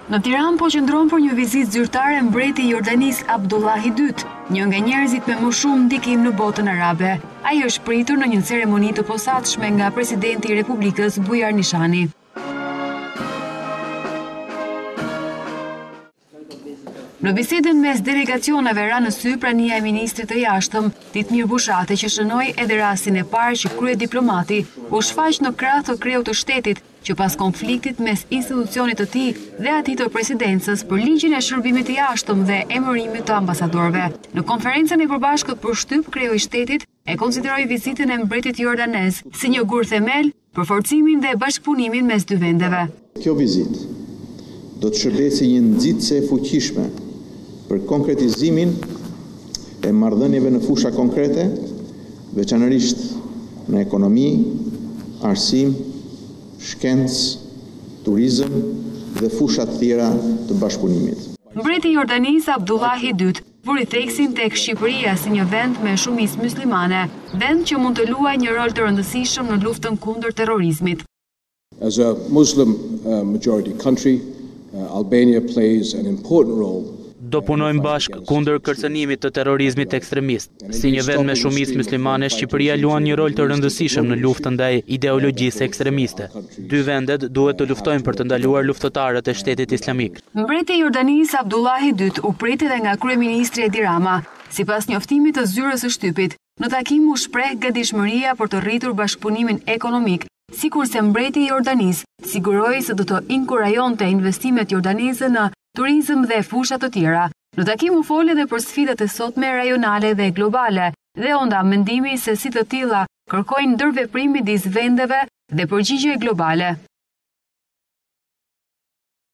Në Tiranë po qëndron për një vizitë zyrtare mbreti i Jordanisë Abdullahi II, një nga njerëzit me më shumë ndikim në botën arabe. Ai është pritur në një ceremoni të posaçme nga presidenti i Republikës Bujar Nishani. Në bisedën mes delegacioneve ra në sy prania e ministrit të jashtëm, Ditmir Bushati, që shënoi edhe rastin e parë që kryediplomati u shfaq në krah të kreut të shtetit që pas konfliktit mes institucionit të tij dhe atij të presidencës për ligjin e shërbimit të jashtëm dhe emërimit të ambasadorëve. Në konferencën e përbashkët për shtyp, kreu i shtetit e konsideroi vizitën e mbretit jordanez si një gur themel për forcimin dhe bashkëpunimin mes dy vendeve. Kjo vizitë do të shërbejë si një nxitse e fuqishme për konkretizimin e marrëdhënieve në fusha konkrete, veçanërisht në ekonomi, arsim, shkencë, turizëm dhe fusha të tjera të bashkëpunimit. Mbreti i Jordanisë Abdullahi II vuri theksin tek Shqipëria si një vend me shumicë muslimane, vend që mund të luajë një rol të rëndësishëm në luftën kundër terrorizmit. As a Muslim majority country, Albania plays an important role. Do punojmë bashkë kundër kërcënimit të terrorizmit ekstremist. Si një vend me shumicë muslimane, Shqipëria luan një rol të rëndësishëm në luftën ndaj ideologjisë ekstremiste. Dy vendet duhet të luftojnë për të ndaluar luftëtarët e Shtetit Islamik. Mbreti i Jordanisë Abdullahi II u prit edhe nga kryeministri Edi Rama. Sipas njoftimit të zyrës së shtypit, në takim u shpreh gatishmëria për të rritur bashkëpunimin ekonomik, sikurse mbreti i Jordanisë siguroi se do të inkurajonte investimet jordaneze në turizëm dhe fusha të tjera. Në takim u fol edhe për sfidat e sotme rajonale dhe globale dhe onda mendimi se si të tilla kërkojnë ndërveprim midis vendeve dhe përgjigje globale.